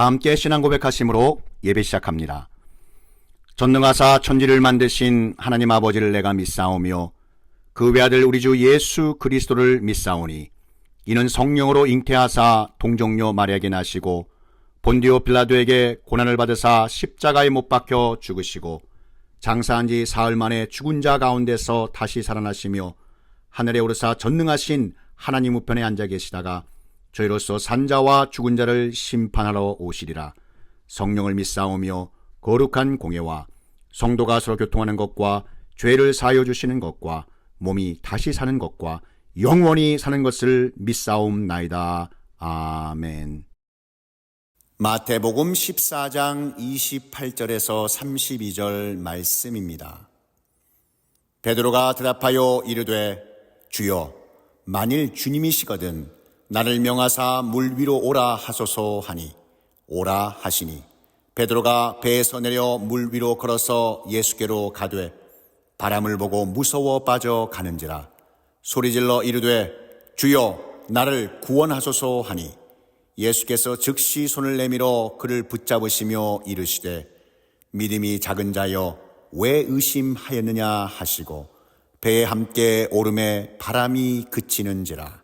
다 함께 신앙 고백하심으로 예배 시작합니다. 전능하사 천지를 만드신 하나님 아버지를 내가 믿사오며 그 외아들 우리 주 예수 그리스도를 믿사오니 이는 성령으로 잉태하사 동정녀 마리아에게 나시고 본디오 빌라도에게 고난을 받으사 십자가에 못 박혀 죽으시고 장사한 지 사흘 만에 죽은 자 가운데서 다시 살아나시며 하늘에 오르사 전능하신 하나님 우편에 앉아 계시다가 저희로서 산자와 죽은 자를 심판하러 오시리라. 성령을 믿사오며 거룩한 공예와 성도가 서로 교통하는 것과 죄를 사하여 주시는 것과 몸이 다시 사는 것과 영원히 사는 것을 믿사옵나이다. 아멘. 마태복음 14장 28절에서 32절 말씀입니다. 베드로가 대답하여 이르되 주여 만일 주님이시거든 나를 명하사 물 위로 오라 하소서 하니 오라 하시니 베드로가 배에서 내려 물 위로 걸어서 예수께로 가되 바람을 보고 무서워 빠져 가는지라 소리질러 이르되 주여 나를 구원하소서 하니 예수께서 즉시 손을 내밀어 그를 붙잡으시며 이르시되 믿음이 작은 자여 왜 의심하였느냐 하시고 배에 함께 오름에 바람이 그치는지라.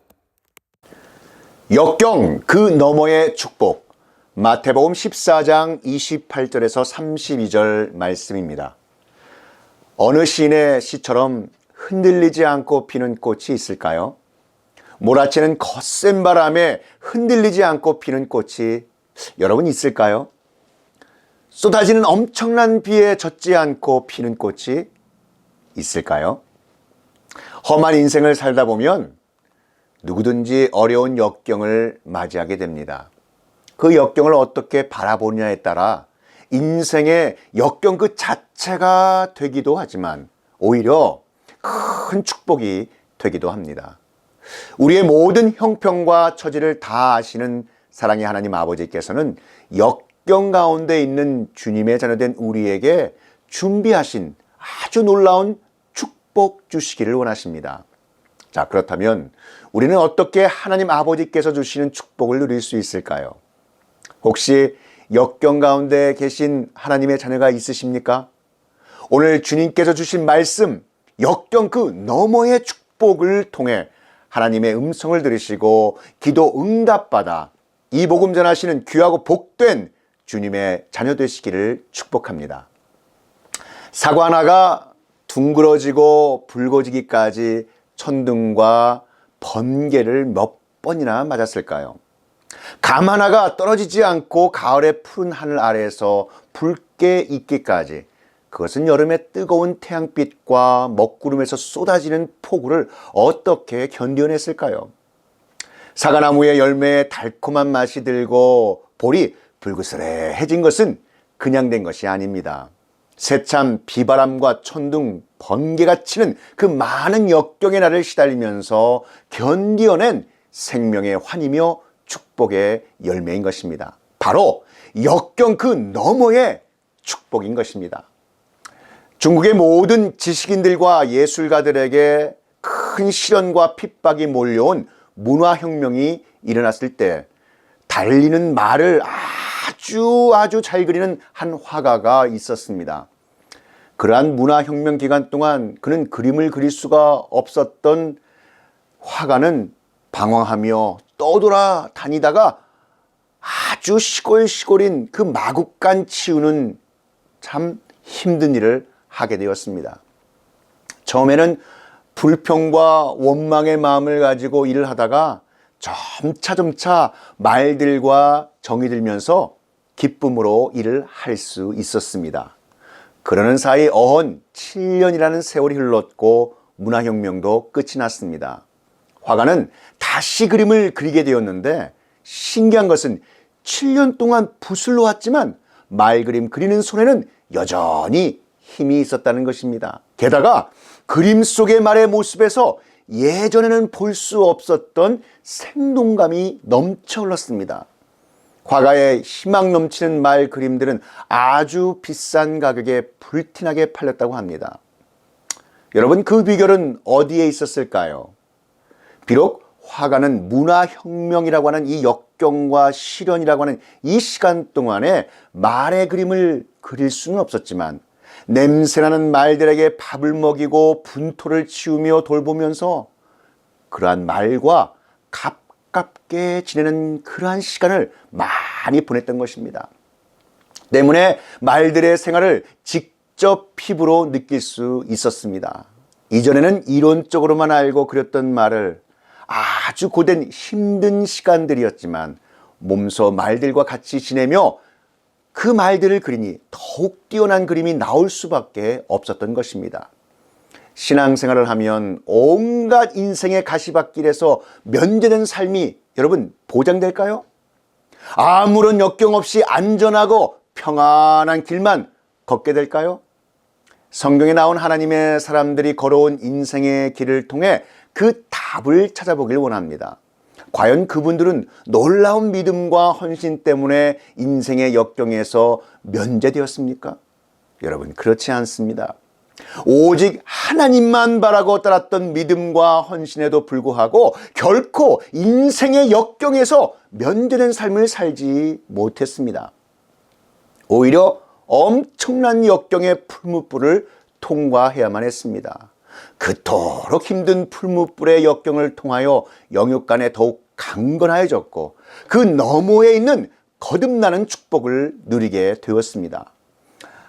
역경 그 너머의 축복, 마태복음 14장 28절에서 32절 말씀입니다. 어느 시인의 시처럼 흔들리지 않고 피는 꽃이 있을까요? 몰아치는 거센 바람에 흔들리지 않고 피는 꽃이 여러분 있을까요? 쏟아지는 엄청난 비에 젖지 않고 피는 꽃이 있을까요? 험한 인생을 살다 보면 누구든지 어려운 역경을 맞이하게 됩니다. 그 역경을 어떻게 바라보느냐에 따라 인생의 역경 그 자체가 되기도 하지만 오히려 큰 축복이 되기도 합니다. 우리의 모든 형편과 처지를 다 아시는 사랑의 하나님 아버지께서는 역경 가운데 있는 주님의 자녀된 우리에게 준비하신 아주 놀라운 축복 주시기를 원하십니다. 자, 그렇다면 우리는 어떻게 하나님 아버지께서 주시는 축복을 누릴 수 있을까요? 혹시 역경 가운데 계신 하나님의 자녀가 있으십니까? 오늘 주님께서 주신 말씀, 역경 그 너머의 축복을 통해 하나님의 음성을 들으시고 기도 응답받아 이 복음 전하시는 귀하고 복된 주님의 자녀 되시기를 축복합니다. 사과 하나가 둥그러지고 붉어지기까지 천둥과 번개를 몇 번이나 맞았을까요? 감 하나가 떨어지지 않고 가을의 푸른 하늘 아래에서 붉게 익기까지, 그것은 여름의 뜨거운 태양빛과 먹구름에서 쏟아지는 폭우를 어떻게 견뎌냈을까요? 사과나무의 열매에 달콤한 맛이 들고 볼이 불그스레해진 것은 그냥 된 것이 아닙니다. 세찬 비바람과 천둥, 번개가 치는 그 많은 역경의 날을 시달리면서 견디어낸 생명의 환이며 축복의 열매인 것입니다. 바로 역경 그 너머의 축복인 것입니다. 중국의 모든 지식인들과 예술가들에게 큰 시련과 핍박이 몰려온 문화혁명이 일어났을 때 달리는 말을 아주 잘 그리는 한 화가가 있었습니다. 그러한 문화혁명 기간 동안 그는 그림을 그릴 수가 없었던 화가는 방황하며 떠돌아 다니다가 아주 시골인 그 마국간 치우는 참 힘든 일을 하게 되었습니다. 처음에는 불평과 원망의 마음을 가지고 일을 하다가 점차 말들과 정이 들면서 기쁨으로 일을 할 수 있었습니다. 그러는 사이 어언 7년이라는 세월이 흘렀고 문화혁명도 끝이 났습니다. 화가는 다시 그림을 그리게 되었는데 신기한 것은 7년 동안 붓을 놓았지만 말그림 그리는 손에는 여전히 힘이 있었다는 것입니다. 게다가 그림 속의 말의 모습에서 예전에는 볼 수 없었던 생동감이 넘쳐 흘렀습니다. 화가의 희망 넘치는 말 그림들은 아주 비싼 가격에 불티나게 팔렸다고 합니다. 여러분, 그 비결은 어디에 있었을까요? 비록 화가는 문화혁명이라고 하는 이 역경과 시련이라고 하는 이 시간 동안에 말의 그림을 그릴 수는 없었지만 냄새나는 말들에게 밥을 먹이고 분토를 치우며 돌보면서 그러한 말과 가깝게 지내는 그러한 시간을 많이 보냈던 것입니다. 때문에 말들의 생활을 직접 피부로 느낄 수 있었습니다. 이전에는 이론적으로만 알고 그렸던 말을 아주 고된 힘든 시간들이었지만 몸소 말들과 같이 지내며 그 말들을 그리니 더욱 뛰어난 그림이 나올 수밖에 없었던 것입니다. 신앙생활을 하면 온갖 인생의 가시밭길에서 면제된 삶이 여러분 보장될까요? 아무런 역경 없이 안전하고 평안한 길만 걷게 될까요? 성경에 나온 하나님의 사람들이 걸어온 인생의 길을 통해 그 답을 찾아보길 원합니다. 과연 그분들은 놀라운 믿음과 헌신 때문에 인생의 역경에서 면제되었습니까? 여러분, 그렇지 않습니다. 오직 하나님만 바라고 따랐던 믿음과 헌신에도 불구하고 결코 인생의 역경에서 면제된 삶을 살지 못했습니다. 오히려 엄청난 역경의 풀무불을 통과해야만 했습니다. 그토록 힘든 풀무불의 역경을 통하여 영육간에 더욱 강건해졌고 그 너머에 있는 거듭나는 축복을 누리게 되었습니다.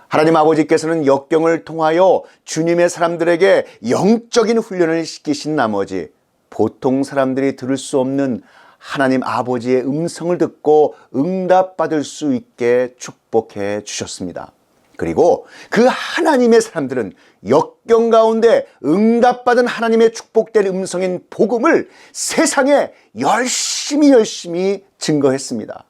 하나님 아버지께서는 역경을 통하여 주님의 사람들에게 영적인 훈련을 시키신 나머지 보통 사람들이 들을 수 없는 하나님 아버지의 음성을 듣고 응답받을 수 있게 축복해 주셨습니다. 그리고 그 하나님의 사람들은 역경 가운데 응답받은 하나님의 축복된 음성인 복음을 세상에 열심히 증거했습니다.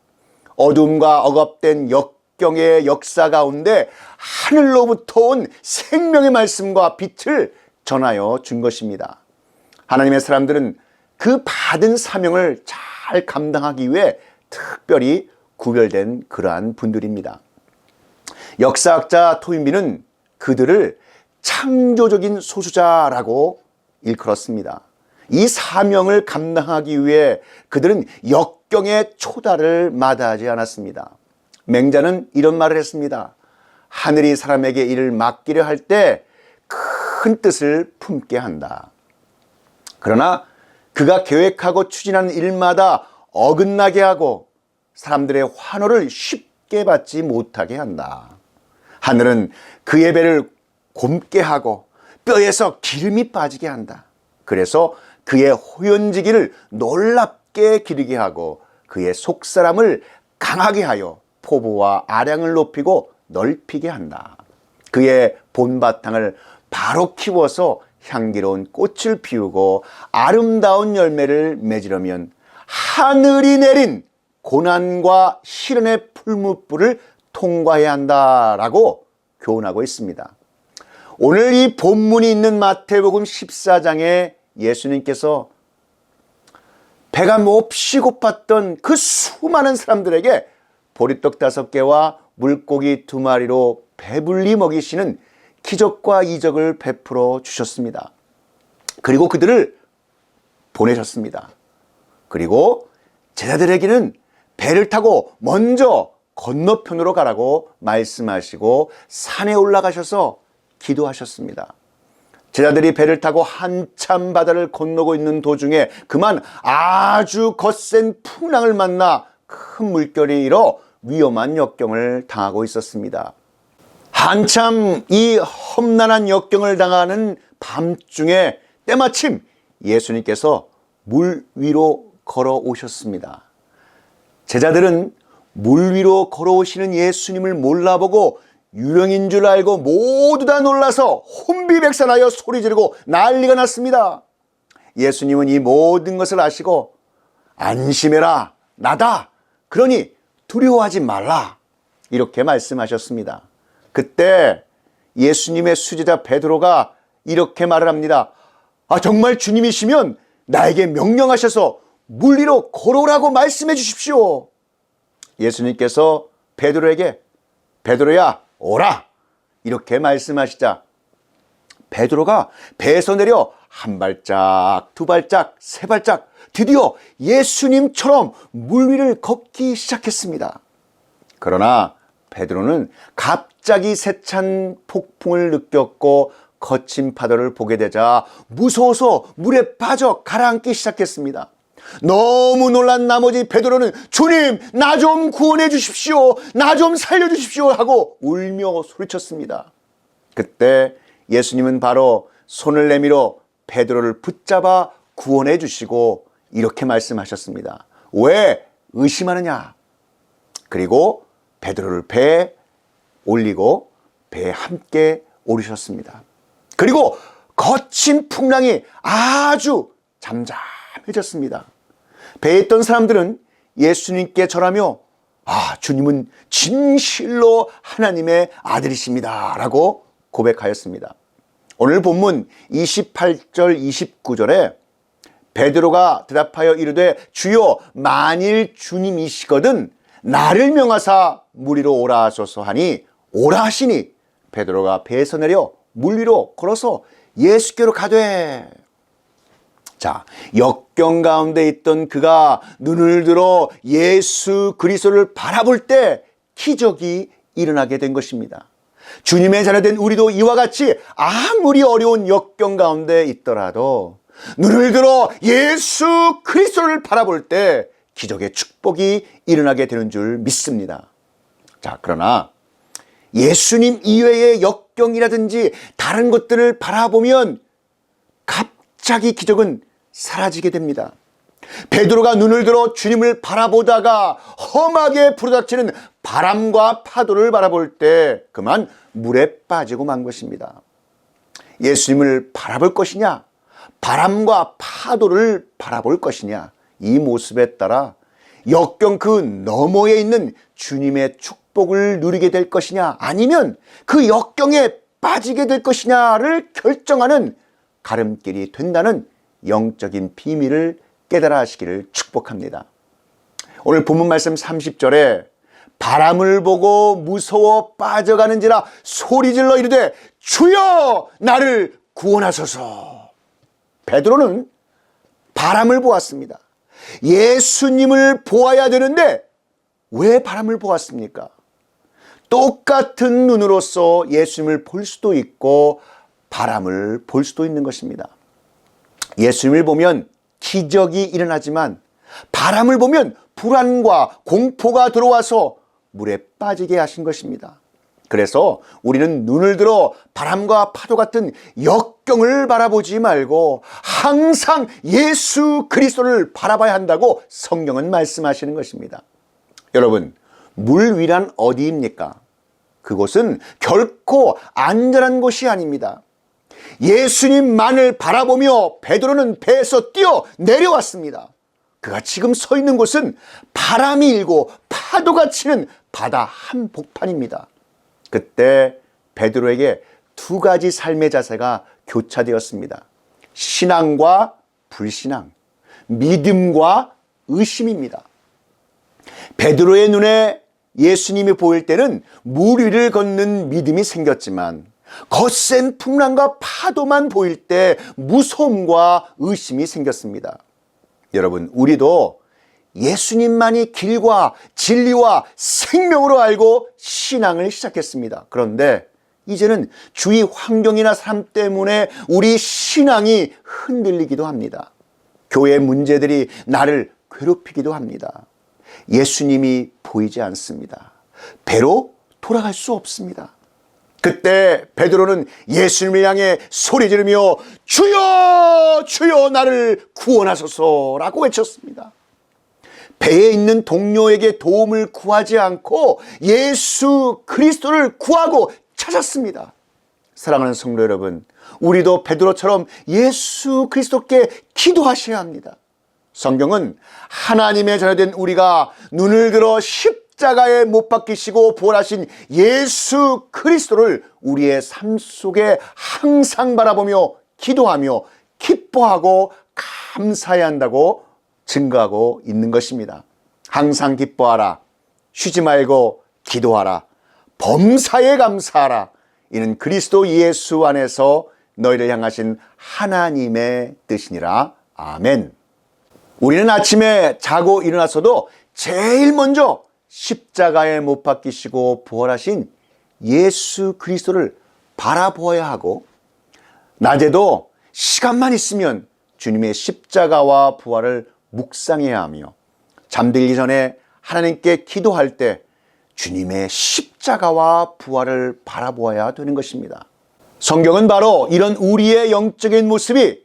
어둠과 억압된 역경의 역사 가운데 하늘로부터 온 생명의 말씀과 빛을 전하여 준 것입니다. 하나님의 사람들은 그 받은 사명을 잘 감당하기 위해 특별히 구별된 그러한 분들입니다. 역사학자 토인비는 그들을 창조적인 소수자라고 일컬었습니다. 이 사명을 감당하기 위해 그들은 역경의 초달을 마다하지 않았습니다. 맹자는 이런 말을 했습니다. 하늘이 사람에게 일을 맡기려 할 때 큰 뜻을 품게 한다. 그러나 그가 계획하고 추진하는 일마다 어긋나게 하고 사람들의 환호를 쉽게 받지 못하게 한다. 하늘은 그의 배를 곪게 하고 뼈에서 기름이 빠지게 한다. 그래서 그의 호연지기를 놀랍게 기르게 하고 그의 속사람을 강하게 하여 포부와 아량을 높이고 넓히게 한다. 그의 본바탕을 바로 키워서 향기로운 꽃을 피우고 아름다운 열매를 맺으려면 하늘이 내린 고난과 시련의 풀무불을 통과해야 한다라고 교훈하고 있습니다. 오늘 이 본문이 있는 마태복음 14장에 예수님께서 배가 몹시 고팠던 그 수많은 사람들에게 보리떡 5개와 물고기 2마리로 배불리 먹이시는 기적과 이적을 베풀어 주셨습니다. 그리고 그들을 보내셨습니다. 그리고 제자들에게는 배를 타고 먼저 건너편으로 가라고 말씀하시고 산에 올라가셔서 기도하셨습니다. 제자들이 배를 타고 한참 바다를 건너고 있는 도중에 그만 아주 거센 풍랑을 만나 큰 물결이 일어 위험한 역경을 당하고 있었습니다. 한참 이 험난한 역경을 당하는 밤중에 때마침 예수님께서 물 위로 걸어오셨습니다. 제자들은 물 위로 걸어오시는 예수님을 몰라보고 유령인 줄 알고 모두 다 놀라서 혼비백산하여 소리 지르고 난리가 났습니다. 예수님은 이 모든 것을 아시고 안심해라, 나다. 그러니 두려워하지 말라. 이렇게 말씀하셨습니다. 그때 예수님의 수제자 베드로가 이렇게 말을 합니다. 정말 주님이시면 나에게 명령하셔서 물 위로 걸어오라고 말씀해 주십시오. 예수님께서 베드로에게 베드로야 오라 이렇게 말씀하시자 베드로가 배에서 내려 한 발짝, 두 발짝, 세 발짝 드디어 예수님처럼 물 위를 걷기 시작했습니다. 그러나 베드로는 갑자기 세찬 폭풍을 느꼈고 거친 파도를 보게 되자 무서워서 물에 빠져 가라앉기 시작했습니다. 너무 놀란 나머지 베드로는 주님, 나 좀 구원해 주십시오. 나 좀 살려 주십시오 하고 울며 소리쳤습니다. 그때 예수님은 바로 손을 내밀어 베드로를 붙잡아 구원해 주시고 이렇게 말씀하셨습니다. 왜 의심하느냐? 그리고 베드로를 배에 올리고 배에 함께 오르셨습니다. 그리고 거친 풍랑이 아주 잠잠해졌습니다. 배에 있던 사람들은 예수님께 절하며 주님은 진실로 하나님의 아들이십니다 라고 고백하였습니다. 오늘 본문 28절 29절에 베드로가 대답하여 이르되 주여 만일 주님이시거든 나를 명하사 물 위로 오라 하소서 하니 오라 하시니 베드로가 배에서 내려 물 위로 걸어서 예수께로 가되. 자, 역경 가운데 있던 그가 눈을 들어 예수 그리스도를 바라볼 때 기적이 일어나게 된 것입니다. 주님의 자녀된 우리도 이와 같이 아무리 어려운 역경 가운데 있더라도 눈을 들어 예수 그리스도를 바라볼 때 기적의 축복이 일어나게 되는 줄 믿습니다. 자, 그러나 예수님 이외의 역경이라든지 다른 것들을 바라보면 갑자기 기적은 사라지게 됩니다. 베드로가 눈을 들어 주님을 바라보다가 험하게 부르닥치는 바람과 파도를 바라볼 때 그만 물에 빠지고 만 것입니다. 예수님을 바라볼 것이냐, 바람과 파도를 바라볼 것이냐, 이 모습에 따라 역경 그 너머에 있는 주님의 축복을 누리게 될 것이냐, 아니면 그 역경에 빠지게 될 것이냐를 결정하는 가름길이 된다는 영적인 비밀을 깨달아 하시기를 축복합니다. 오늘 본문 말씀 30절에 바람을 보고 무서워 빠져가는지라 소리질러 이르되 주여 나를 구원하소서. 베드로는 바람을 보았습니다. 예수님을 보아야 되는데 왜 바람을 보았습니까? 똑같은 눈으로서 예수님을 볼 수도 있고 바람을 볼 수도 있는 것입니다. 예수님을 보면 기적이 일어나지만 바람을 보면 불안과 공포가 들어와서 물에 빠지게 하신 것입니다. 그래서 우리는 눈을 들어 바람과 파도 같은 역경을 바라보지 말고 항상 예수 그리스도를 바라봐야 한다고 성경은 말씀하시는 것입니다. 여러분, 물 위란 어디입니까? 그곳은 결코 안전한 곳이 아닙니다. 예수님만을 바라보며 베드로는 배에서 뛰어 내려왔습니다. 그가 지금 서 있는 곳은 바람이 일고 파도가 치는 바다 한복판입니다. 그때 베드로에게 두 가지 삶의 자세가 교차되었습니다. 신앙과 불신앙, 믿음과 의심입니다. 베드로의 눈에 예수님이 보일 때는 물 위를 걷는 믿음이 생겼지만 거센 풍랑과 파도만 보일 때 무서움과 의심이 생겼습니다. 여러분, 우리도 예수님만이 길과 진리와 생명으로 알고 신앙을 시작했습니다. 그런데 이제는 주위 환경이나 삶 때문에 우리 신앙이 흔들리기도 합니다. 교회 문제들이 나를 괴롭히기도 합니다. 예수님이 보이지 않습니다. 배로 돌아갈 수 없습니다. 그때 베드로는 예수님을 향해 소리 지르며 주여 주여 나를 구원하소서라고 외쳤습니다. 배에 있는 동료에게 도움을 구하지 않고 예수 그리스도를 구하고 찾았습니다. 사랑하는 성도 여러분, 우리도 베드로처럼 예수 그리스도께 기도하셔야 합니다. 성경은 하나님의 자녀된 우리가 눈을 들어 십자가에 못 박히시고 부활하신 예수 그리스도를 우리의 삶 속에 항상 바라보며 기도하며 기뻐하고 감사해야 한다고 증거하고 있는 것입니다. 항상 기뻐하라. 쉬지 말고 기도하라. 범사에 감사하라. 이는 그리스도 예수 안에서 너희를 향하신 하나님의 뜻이니라. 아멘. 우리는 아침에 자고 일어나서도 제일 먼저 십자가에 못 박히시고 부활하신 예수 그리스도를 바라보아야 하고, 낮에도 시간만 있으면 주님의 십자가와 부활을 묵상해야 하며, 잠들기 전에 하나님께 기도할 때 주님의 십자가와 부활을 바라보아야 되는 것입니다. 성경은 바로 이런 우리의 영적인 모습이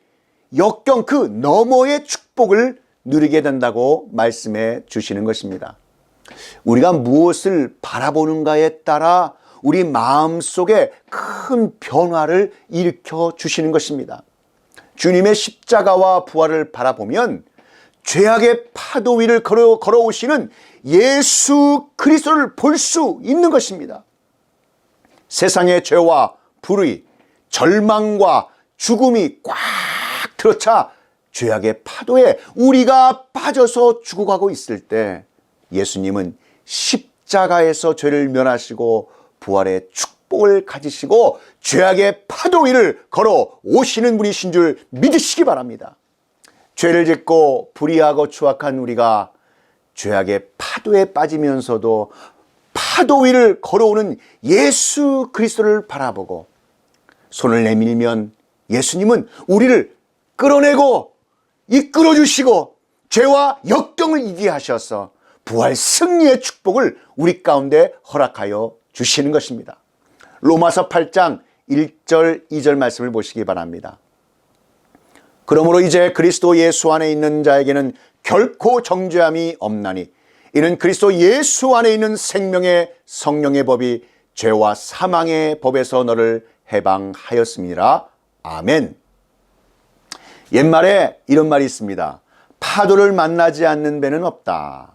역경 그 너머의 축복을 누리게 된다고 말씀해 주시는 것입니다. 우리가 무엇을 바라보는가에 따라 우리 마음속에 큰 변화를 일으켜 주시는 것입니다. 주님의 십자가와 부활을 바라보면 죄악의 파도 위를 걸어오시는 예수 그리스도를 볼 수 있는 것입니다. 세상의 죄와 불의, 절망과 죽음이 꽉 들어차 죄악의 파도에 우리가 빠져서 죽어가고 있을 때 예수님은 십자가에서 죄를 면하시고 부활의 축복을 가지시고 죄악의 파도 위를 걸어 오시는 분이신 줄 믿으시기 바랍니다. 죄를 짓고 불의하고 추악한 우리가 죄악의 파도에 빠지면서도 파도 위를 걸어오는 예수 그리스도를 바라보고 손을 내밀면 예수님은 우리를 끌어내고 이끌어 주시고 죄와 역경을 이기게 하셔서 부활 승리의 축복을 우리 가운데 허락하여 주시는 것입니다. 로마서 8장 1절 2절 말씀을 보시기 바랍니다. 그러므로 이제 그리스도 예수 안에 있는 자에게는 결코 정죄함이 없나니 이는 그리스도 예수 안에 있는 생명의 성령의 법이 죄와 사망의 법에서 너를 해방하였습니다. 아멘. 옛말에 이런 말이 있습니다. 파도를 만나지 않는 배는 없다.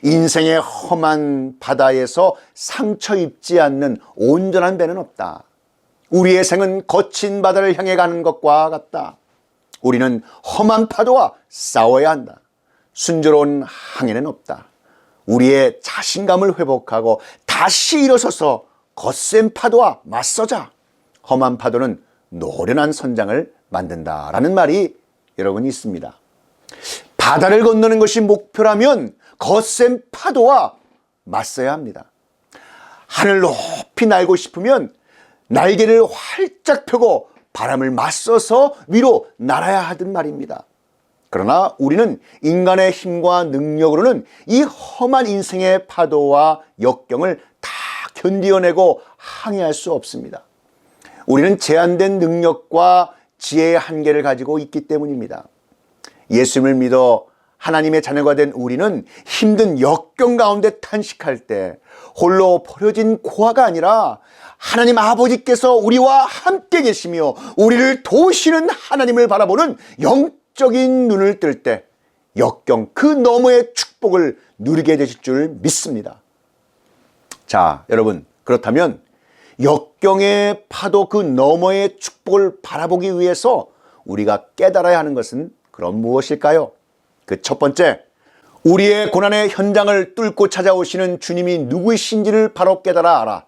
인생의 험한 바다에서 상처 입지 않는 온전한 배는 없다. 우리의 생은 거친 바다를 향해 가는 것과 같다. 우리는 험한 파도와 싸워야 한다. 순조로운 항해는 없다. 우리의 자신감을 회복하고 다시 일어서서 거센 파도와 맞서자. 험한 파도는 노련한 선장을 만든다라는 말이 여러분 있습니다. 바다를 건너는 것이 목표라면 거센 파도와 맞서야 합니다. 하늘 높이 날고 싶으면 날개를 활짝 펴고 바람을 맞서서 위로 날아야 하던 말입니다. 그러나 우리는 인간의 힘과 능력으로는 이 험한 인생의 파도와 역경을 다 견디어내고 항해할 수 없습니다. 우리는 제한된 능력과 지혜의 한계를 가지고 있기 때문입니다. 예수님을 믿어 하나님의 자녀가 된 우리는 힘든 역경 가운데 탄식할 때 홀로 버려진 고아가 아니라 하나님 아버지께서 우리와 함께 계시며 우리를 도우시는 하나님을 바라보는 영적인 눈을 뜰 때 역경 그 너머의 축복을 누리게 되실 줄 믿습니다. 자, 여러분, 그렇다면 역경의 파도 그 너머의 축복을 바라보기 위해서 우리가 깨달아야 하는 것은 그럼 무엇일까요? 그 첫 번째, 우리의 고난의 현장을 뚫고 찾아오시는 주님이 누구이신지를 바로 깨달아 알아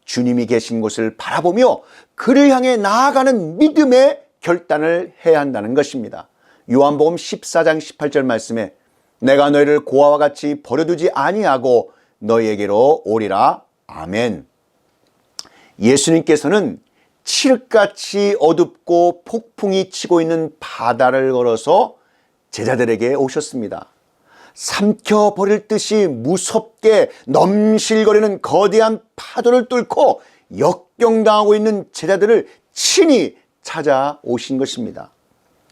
주님이 계신 곳을 바라보며 그를 향해 나아가는 믿음의 결단을 해야 한다는 것입니다. 요한복음 14장 18절 말씀에 내가 너희를 고아와 같이 버려두지 아니하고 너희에게로 오리라. 아멘. 예수님께서는 칠흑같이 어둡고 폭풍이 치고 있는 바다를 걸어서 제자들에게 오셨습니다. 삼켜버릴 듯이 무섭게 넘실거리는 거대한 파도를 뚫고 역경당하고 있는 제자들을 친히 찾아오신 것입니다.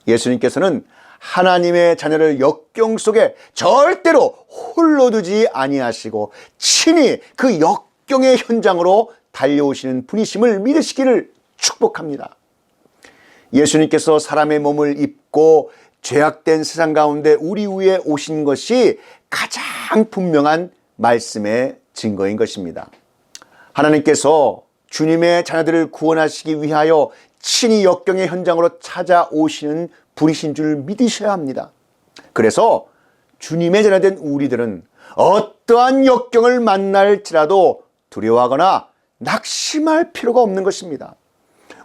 예수님께서는 하나님의 자녀를 역경 속에 절대로 홀로 두지 아니하시고 친히 그 역경의 현장으로 달려오시는 분이심을 믿으시기를 축복합니다. 예수님께서 사람의 몸을 입고 죄악된 세상 가운데 우리 위에 오신 것이 가장 분명한 말씀의 증거인 것입니다. 하나님께서 주님의 자녀들을 구원하시기 위하여 친히 역경의 현장으로 찾아오시는 분이신 줄 믿으셔야 합니다. 그래서 주님의 자녀된 우리들은 어떠한 역경을 만날지라도 두려워하거나 낙심할 필요가 없는 것입니다.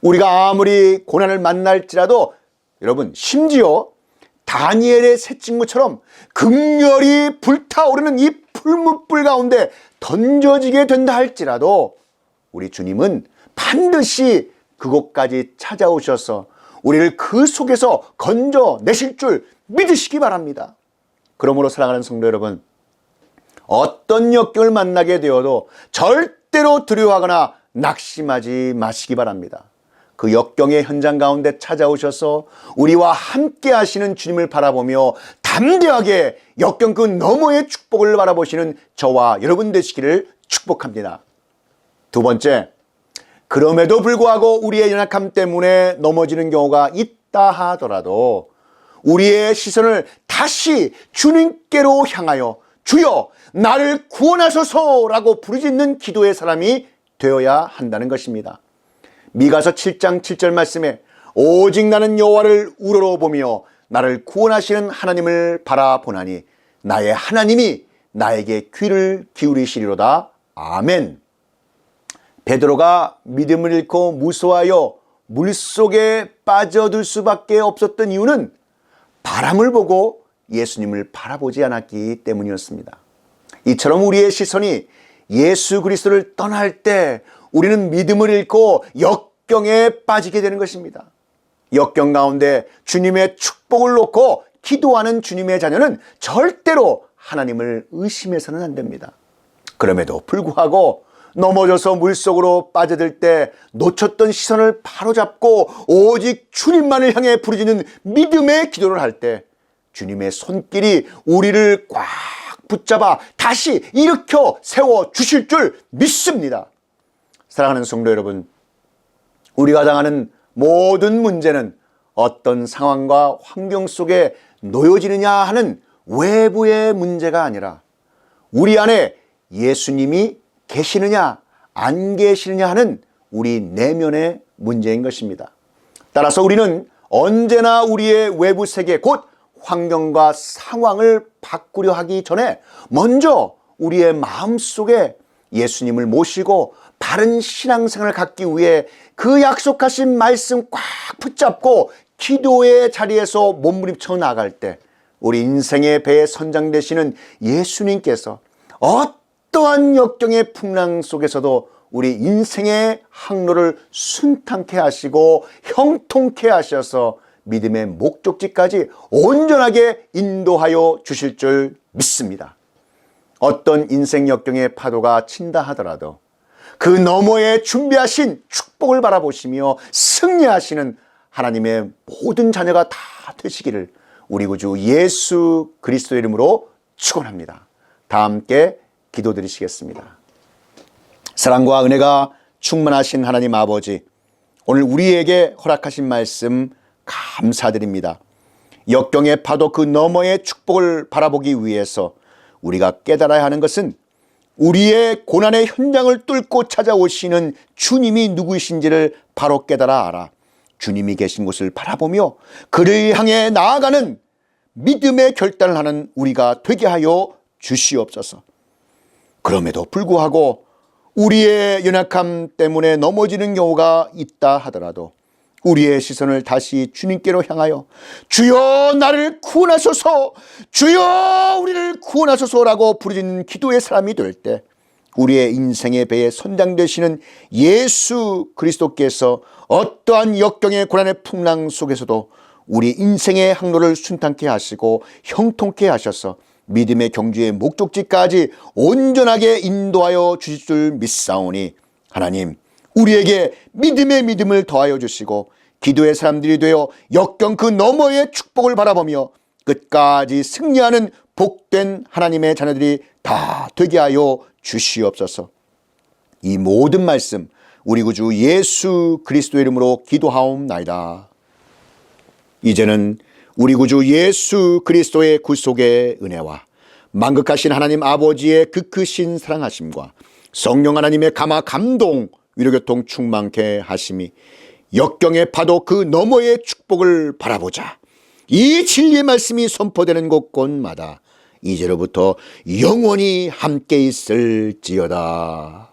우리가 아무리 고난을 만날지라도 여러분, 심지어 다니엘의 새 친구처럼 극렬히 불타오르는 이 풀무불 가운데 던져지게 된다 할지라도 우리 주님은 반드시 그곳까지 찾아오셔서 우리를 그 속에서 건져내실 줄 믿으시기 바랍니다. 그러므로 사랑하는 성도 여러분, 어떤 역경을 만나게 되어도 절대로 두려워하거나 낙심하지 마시기 바랍니다. 그 역경의 현장 가운데 찾아오셔서 우리와 함께 하시는 주님을 바라보며 담대하게 역경 그 너머의 축복을 바라보시는 저와 여러분 되시기를 축복합니다. 두 번째, 그럼에도 불구하고 우리의 연약함 때문에 넘어지는 경우가 있다 하더라도 우리의 시선을 다시 주님께로 향하여 주여 나를 구원하소서라고 부르짖는 기도의 사람이 되어야 한다는 것입니다. 미가서 7장 7절 말씀에 오직 나는 여호와를 우러러보며 나를 구원하시는 하나님을 바라보나니 나의 하나님이 나에게 귀를 기울이시리로다. 아멘. 베드로가 믿음을 잃고 무서워하여 물속에 빠져들 수밖에 없었던 이유는 바람을 보고 예수님을 바라보지 않았기 때문이었습니다. 이처럼 우리의 시선이 예수 그리스도를 떠날 때 우리는 믿음을 잃고 역경에 빠지게 되는 것입니다. 역경 가운데 주님의 축복을 놓고 기도하는 주님의 자녀는 절대로 하나님을 의심해서는 안 됩니다. 그럼에도 불구하고 넘어져서 물속으로 빠져들 때 놓쳤던 시선을 바로잡고 오직 주님만을 향해 부르짖는 믿음의 기도를 할 때 주님의 손길이 우리를 꽉 붙잡아 다시 일으켜 세워 주실 줄 믿습니다. 사랑하는 성도 여러분, 우리가 당하는 모든 문제는 어떤 상황과 환경 속에 놓여지느냐 하는 외부의 문제가 아니라 우리 안에 예수님이 계시느냐 안 계시느냐 하는 우리 내면의 문제인 것입니다. 따라서 우리는 언제나 우리의 외부 세계 곧 환경과 상황을 바꾸려 하기 전에 먼저 우리의 마음속에 예수님을 모시고 바른 신앙생활을 갖기 위해 그 약속하신 말씀 꽉 붙잡고 기도의 자리에서 몸부림쳐 나갈 때 우리 인생의 배에 선장 되시는 예수님께서 어떠한 역경의 풍랑 속에서도 우리 인생의 항로를 순탄케 하시고 형통케 하셔서 믿음의 목적지까지 온전하게 인도하여 주실 줄 믿습니다. 어떤 인생 역경의 파도가 친다 하더라도 그 너머에 준비하신 축복을 바라보시며 승리하시는 하나님의 모든 자녀가 다 되시기를 우리 구주 예수 그리스도의 이름으로 축원합니다. 다 함께 기도드리시겠습니다. 사랑과 은혜가 충만하신 하나님 아버지, 오늘 우리에게 허락하신 말씀 감사드립니다. 역경의 파도 그 너머의 축복을 바라보기 위해서 우리가 깨달아야 하는 것은 우리의 고난의 현장을 뚫고 찾아오시는 주님이 누구이신지를 바로 깨달아 알아 주님이 계신 곳을 바라보며 그를 향해 나아가는 믿음의 결단을 하는 우리가 되게 하여 주시옵소서. 그럼에도 불구하고 우리의 연약함 때문에 넘어지는 경우가 있다 하더라도 우리의 시선을 다시 주님께로 향하여 주여 나를 구원하소서, 주여 우리를 구원하소서라고 부르짖는 기도의 사람이 될 때 우리의 인생의 배에 선장되시는 예수 그리스도께서 어떠한 역경의 고난의 풍랑 속에서도 우리 인생의 항로를 순탄케 하시고 형통케 하셔서 믿음의 경주의 목적지까지 온전하게 인도하여 주실 줄 믿사오니 하나님, 우리에게 믿음의 믿음을 더하여 주시고 기도의 사람들이 되어 역경 그 너머의 축복을 바라보며 끝까지 승리하는 복된 하나님의 자녀들이 다 되게 하여 주시옵소서. 이 모든 말씀 우리 구주 예수 그리스도의 이름으로 기도하옵나이다. 이제는 우리 구주 예수 그리스도의 구속의 은혜와 만극하신 하나님 아버지의 그 크신 사랑하심과 성령 하나님의 감화 감동 위로교통 충만케 하심이 역경의 파도 그 너머의 축복을 바라보자 이 진리의 말씀이 선포되는 곳곳마다 이제로부터 영원히 함께 있을지어다.